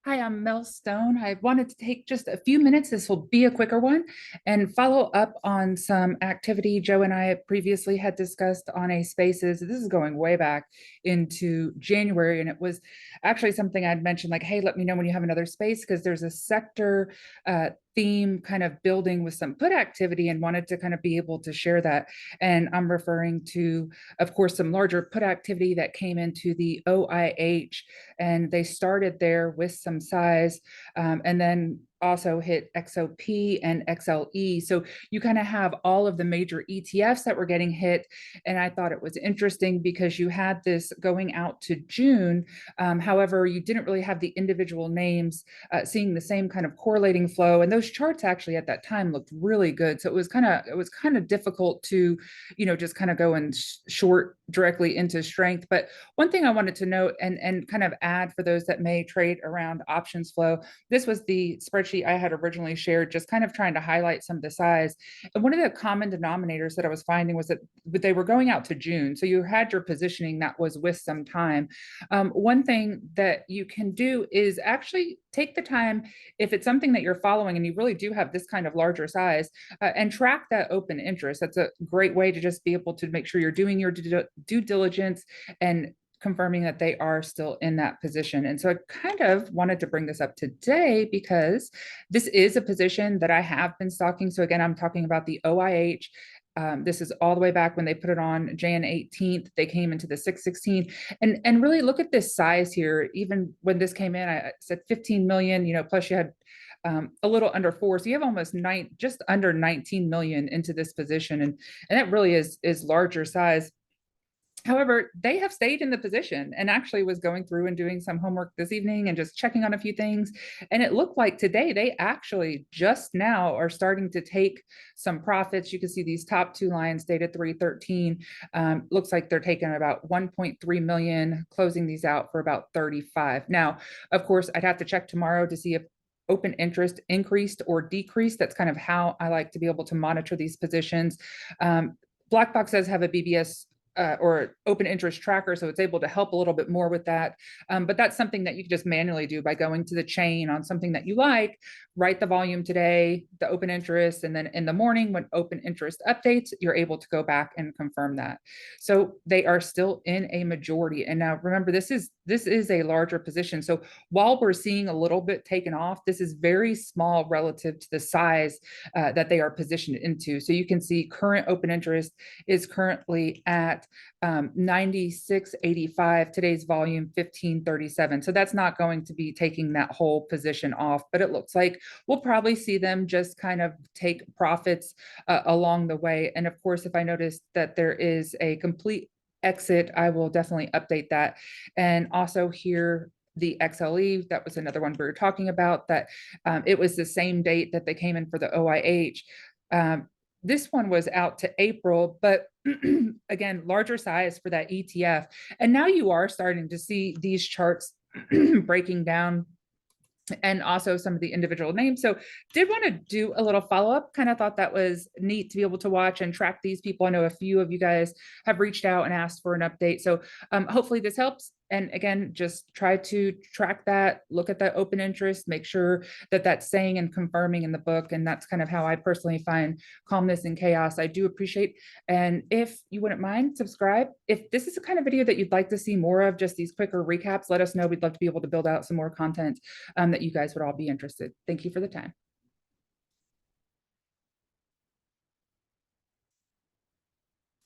Hi, I'm Mel Stone. I wanted to take just a few minutes. This will be a quicker one and follow up on some activity Joe and I previously had discussed on a Spaces. This is going way back into January, and it was actually something I'd mentioned like, hey, let me know when you have another space because there's a sector theme kind of building with some put activity and wanted to kind of be able to share that. And I'm referring to, of course, some larger put activity that came into the OIH, and they started there with some size, and then also hit XOP and XLE. So you kind of have all of the major ETFs that were getting hit. And I thought it was interesting because you had this going out to June. However, you didn't really have the individual names seeing the same kind of correlating flow. And those charts actually at that time looked really good. So it was kind of difficult to, just kind of go and short directly into strength. But one thing I wanted to note and kind of add for those that may trade around options flow, this was the spreadsheet I had originally shared, just kind of trying to highlight some of the size. And one of the common denominators that I was finding was that they were going out to June. So you had your positioning that was with some time. One thing that you can do is actually take the time, if it's something that you're following and you really do have this kind of larger size, and track that open interest. That's a great way to just be able to make sure you're doing your due diligence and confirming that they are still in that position. And so I kind of wanted to bring this up today because this is a position that I have been stalking. So again, I'm talking about the OIH. This is all the way back when they put it on Jan 18th. They came into the 616, and really look at this size here. Even when this came in, I said 15 million. Plus you had a little under four, so you have almost just under 19 million into this position, and that really is larger size. However, they have stayed in the position, and actually was going through and doing some homework this evening and just checking on a few things. And it looked like today they actually just now are starting to take some profits. You can see these top two lines dated 313. Looks like they're taking about 1.3 million, closing these out for about 35. Now, of course, I'd have to check tomorrow to see if open interest increased or decreased. That's kind of how I like to be able to monitor these positions. Blackbox does have a BBS or open interest tracker, so it's able to help a little bit more with that. But that's something that you can just manually do by going to the chain on something that you like, write the volume today, the open interest, and then in the morning when open interest updates, you're able to go back and confirm that. So they are still in a majority. And now remember, this is a larger position. So while we're seeing a little bit taken off, this is very small relative to the size that they are positioned into. So you can see current open interest is currently at 96.85. Today's volume 1537. So that's not going to be taking that whole position off, but it looks like we'll probably see them just kind of take profits along the way. And of course, if I notice that there is a complete exit, I will definitely update that. And also here, the XLE, that was another one we were talking about, that it was the same date that they came in for the OIH. This one was out to April, but again, larger size for that ETF. And now you are starting to see these charts breaking down, and also some of the individual names. So did want to do a little follow-up. Kind of thought that was neat to be able to watch and track these people. I know a few of you guys have reached out and asked for an update. So hopefully this helps. And again, just try to track that, look at that open interest, make sure that that's saying and confirming in the book. And that's kind of how I personally find calmness in chaos. I do appreciate. And if you wouldn't mind, subscribe. If this is the kind of video that you'd like to see more of, just these quicker recaps, let us know. We'd love to be able to build out some more content that you guys would all be interested. Thank you for the time.